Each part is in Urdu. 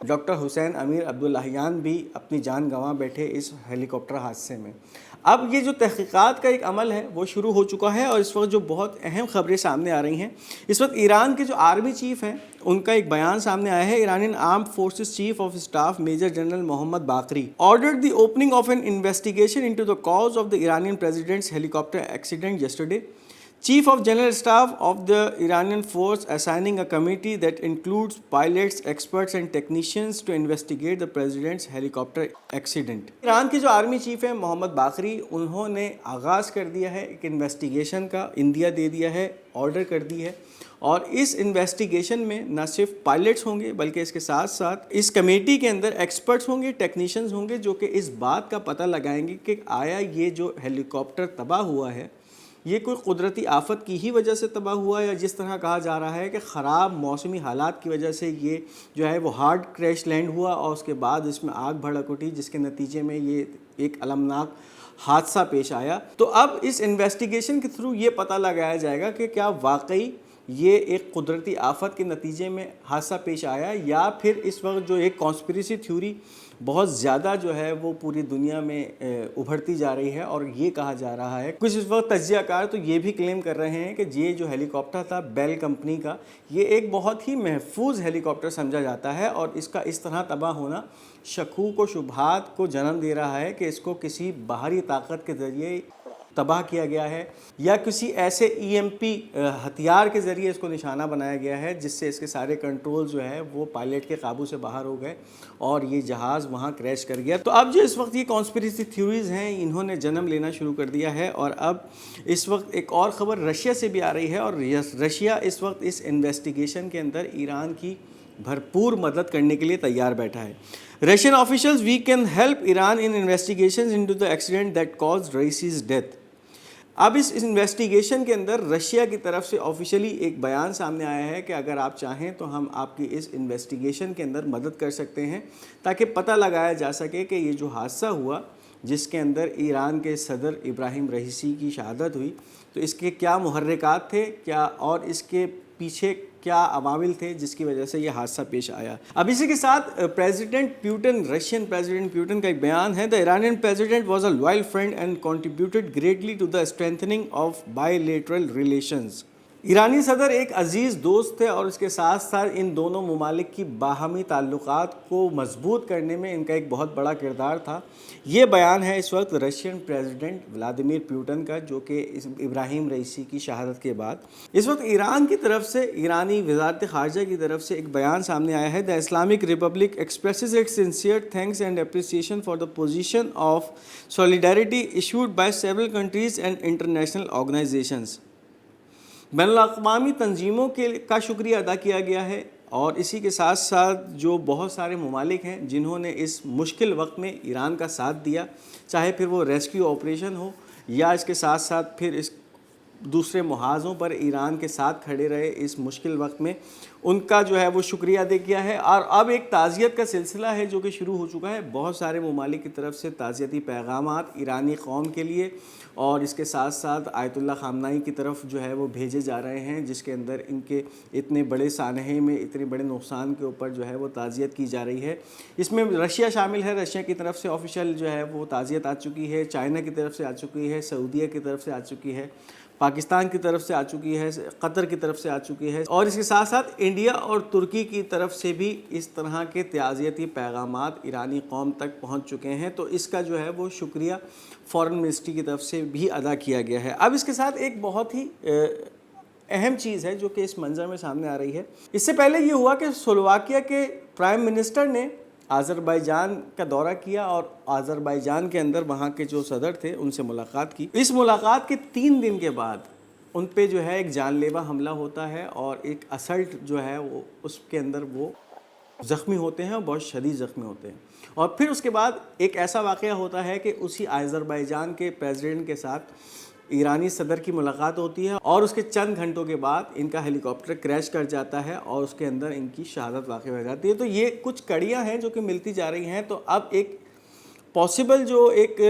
ڈاکٹر حسین امیر عبداللہیان بھی اپنی جان گنوا بیٹھے اس ہیلی کاپٹر حادثے میں۔ اب یہ جو تحقیقات کا ایک عمل ہے وہ شروع ہو چکا ہے، اور اس وقت جو بہت اہم خبریں سامنے آ رہی ہیں، اس وقت ایران کے جو آرمی چیف ہیں ان کا ایک بیان سامنے آیا ہے۔ Iranian armed forces chief of staff major general Mohammad Bagheri ordered the opening of an investigation into the cause of the Iranian president's helicopter accident yesterday. Chief of General Staff of the Iranian force assigning a committee that includes pilots, experts and technicians to investigate the president's helicopter accident. Iran کے جو آرمی چیف ہیں محمد باقری، انہوں نے آغاز کر دیا ہے ایک انویسٹیگیشن کا، اندیا دے دیا ہے، آرڈر کر دی ہے، اور اس انویسٹیگیشن میں نہ صرف پائلٹس ہوں گے بلکہ اس کے ساتھ ساتھ اس کمیٹی کے اندر ایکسپرٹس ہوں گے، ٹیکنیشینز ہوں گے، جو کہ اس بات کا پتہ لگائیں گے کہ آیا یہ جو ہیلی کاپٹر تباہ ہوا ہے یہ کوئی قدرتی آفت کی ہی وجہ سے تباہ ہوا، یا جس طرح کہا جا رہا ہے کہ خراب موسمی حالات کی وجہ سے یہ جو ہے وہ ہارڈ کریش لینڈ ہوا اور اس کے بعد اس میں آگ بھڑک اٹھی، جس کے نتیجے میں یہ ایک المناک حادثہ پیش آیا۔ تو اب اس انویسٹیگیشن کے تھرو یہ پتہ لگایا جائے گا کہ کیا واقعی یہ ایک قدرتی آفت کے نتیجے میں حادثہ پیش آیا، یا پھر اس وقت جو ایک کانسپریسی تھیوری بہت زیادہ جو ہے وہ پوری دنیا میں ابھرتی جا رہی ہے، اور یہ کہا جا رہا ہے، کچھ اس وقت تجزیہ کار تو یہ بھی کلیم کر رہے ہیں کہ یہ جو ہیلی کاپٹر تھا بیل کمپنی کا، یہ ایک بہت ہی محفوظ ہیلی کاپٹر سمجھا جاتا ہے، اور اس کا اس طرح تباہ ہونا شکوک و شبہات کو جنم دے رہا ہے کہ اس کو کسی باہری طاقت کے ذریعے تباہ کیا گیا ہے، یا کسی ایسے EMP ہتھیار کے ذریعے اس کو نشانہ بنایا گیا ہے جس سے اس کے سارے کنٹرول جو ہے وہ پائلٹ کے قابو سے باہر ہو گئے اور یہ جہاز وہاں کریش کر گیا۔ تو اب جو اس وقت یہ کانسپریسی تھیوریز ہیں انہوں نے جنم لینا شروع کر دیا ہے، اور اب اس وقت ایک اور خبر رشیا سے بھی آ رہی ہے، اور رشیا اس وقت اس انویسٹیگیشن کے اندر ایران کی بھرپور مدد کرنے کے لیے تیار بیٹھا ہے۔ Russian officials we can help Iran in investigations into the accident that caused Raisi's death. اب اس انویسٹیگیشن کے اندر رشیا کی طرف سے آفیشلی ایک بیان سامنے آیا ہے کہ اگر آپ چاہیں تو ہم آپ کی اس انویسٹیگیشن کے اندر مدد کر سکتے ہیں، تاکہ پتہ لگایا جا سکے کہ یہ جو حادثہ ہوا جس کے اندر ایران کے صدر ابراہیم رئیسی کی شہادت ہوئی، تو اس کے کیا محرکات تھے، کیا اور اس کے پیچھے کیا عوامل تھے جس کی وجہ سے یہ حادثہ پیش آیا۔ اب اسی کے ساتھ رشین پریزیڈنٹ پیوٹن کا ایک بیان ہے، The Iranian president was a loyal friend and contributed greatly to the strengthening of bilateral relations. ایرانی صدر ایک عزیز دوست تھے، اور اس کے ساتھ ساتھ ان دونوں ممالک کی باہمی تعلقات کو مضبوط کرنے میں ان کا ایک بہت بڑا کردار تھا۔ یہ بیان ہے اس وقت رشین پریزیڈنٹ ولادیمیر پیوٹن کا، جو کہ ابراہیم رئیسی کی شہادت کے بعد اس وقت ایران کی طرف سے، ایرانی وزارت خارجہ کی طرف سے ایک بیان سامنے آیا ہے۔ The Islamic Republic expresses its sincere thanks and appreciation for the position of solidarity issued by several countries and international organizations. بین الاقوامی تنظیموں کا شکریہ ادا کیا گیا ہے، اور اسی کے ساتھ ساتھ جو بہت سارے ممالک ہیں جنہوں نے اس مشکل وقت میں ایران کا ساتھ دیا، چاہے پھر وہ ریسکیو آپریشن ہو یا اس کے ساتھ ساتھ پھر اس دوسرے محاذوں پر ایران کے ساتھ کھڑے رہے اس مشکل وقت میں، ان کا جو ہے وہ شکریہ ادا کیا ہے۔ اور اب ایک تعزیت کا سلسلہ ہے جو کہ شروع ہو چکا ہے، بہت سارے ممالک کی طرف سے تعزیتی پیغامات ایرانی قوم کے لیے، اور اس کے ساتھ ساتھ آیت اللہ خامنائی کی طرف جو ہے وہ بھیجے جا رہے ہیں، جس کے اندر ان کے اتنے بڑے سانحے میں اتنے بڑے نقصان کے اوپر جو ہے وہ تعزیت کی جا رہی ہے۔ اس میں رشیا شامل ہے، رشیا کی طرف سے آفیشیل جو ہے وہ تعزیت آ چکی ہے، چائنا کی طرف سے آ چکی ہے، سعودیہ کی طرف سے آ چکی ہے، پاکستان کی طرف سے آ چکی ہے، قطر کی طرف سے آ چکی ہے، اور اس کے ساتھ ساتھ انڈیا اور ترکی کی طرف سے بھی اس طرح کے تعزیتی پیغامات ایرانی قوم تک پہنچ چکے ہیں۔ تو اس کا جو ہے وہ شکریہ فارن منسٹری کی طرف سے بھی ادا کیا گیا ہے۔ اب اس کے ساتھ ایک بہت ہی اہم چیز ہے جو کہ اس منظر میں سامنے آ رہی ہے۔ اس سے پہلے یہ ہوا کہ سلوواکیہ کے پرائم منسٹر نے آذربائیجان کا دورہ کیا، اور آذربائیجان کے اندر وہاں کے جو صدر تھے ان سے ملاقات کی۔ اس ملاقات کے 3 دن کے بعد ان پہ جو ہے ایک جان لیوا حملہ ہوتا ہے، اور ایک اسلٹ جو ہے وہ اس کے اندر وہ زخمی ہوتے ہیں، اور بہت شدید زخمی ہوتے ہیں۔ اور پھر اس کے بعد ایک ایسا واقعہ ہوتا ہے کہ اسی آذربائیجان کے پریزیڈنٹ کے ساتھ ایرانی صدر کی ملاقات ہوتی ہے، اور اس کے چند گھنٹوں کے بعد ان کا ہیلی کاپٹر کریش کر جاتا ہے، اور اس کے اندر ان کی شہادت واقع ہو جاتی ہے۔ تو یہ کچھ کڑیاں ہیں جو کہ ملتی جا رہی ہیں۔ تو اب ایک پاسبل جو ایک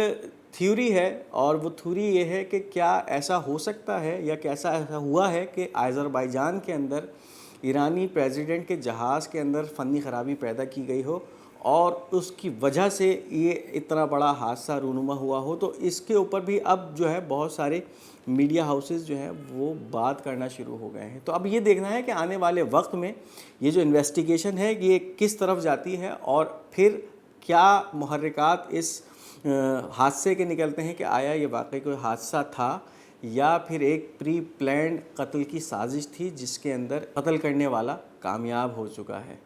تھیوری ہے، اور وہ تھیوری یہ ہے کہ کیا ایسا ہو سکتا ہے یا کیسا ایسا ہوا ہے کہ آذربائیجان کے اندر ایرانی پریزیڈنٹ کے جہاز کے اندر فنی خرابی پیدا کی گئی ہو اور اس کی وجہ سے یہ اتنا بڑا حادثہ رونما ہوا ہو، تو اس کے اوپر بھی اب جو ہے بہت سارے میڈیا ہاؤسز جو ہیں وہ بات کرنا شروع ہو گئے ہیں۔ تو اب یہ دیکھنا ہے کہ آنے والے وقت میں یہ جو انویسٹیگیشن ہے یہ کس طرف جاتی ہے اور پھر کیا محرکات اس حادثے کے نکلتے ہیں کہ آیا یہ واقعی کوئی حادثہ تھا یا پھر ایک پری پلانڈ قتل کی سازش تھی جس کے اندر قتل کرنے والا کامیاب ہو چکا ہے۔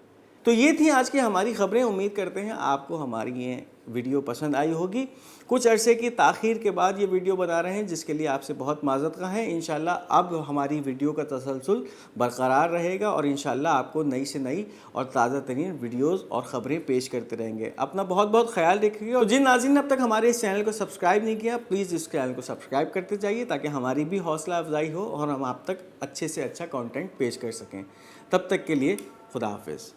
تو یہ تھی آج کی ہماری خبریں۔ امید کرتے ہیں آپ کو ہماری یہ ویڈیو پسند آئی ہوگی۔ کچھ عرصے کی تاخیر کے بعد یہ ویڈیو بنا رہے ہیں جس کے لیے آپ سے بہت معذرت خواہ ہیں۔ انشاءاللہ اب ہماری ویڈیو کا تسلسل برقرار رہے گا اور انشاءاللہ آپ کو نئی سے نئی اور تازہ ترین ویڈیوز اور خبریں پیش کرتے رہیں گے۔ اپنا بہت بہت خیال رکھیے اور جن ناظرین نے اب تک ہمارے اس چینل کو سبسکرائب نہیں کیا پلیز اس چینل کو سبسکرائب کرتے جائیے تاکہ ہماری بھی حوصلہ افزائی ہو اور ہم آپ تک اچھے سے اچھا کانٹینٹ پیش کر سکیں۔ تب تک کے لیے خدا حافظ۔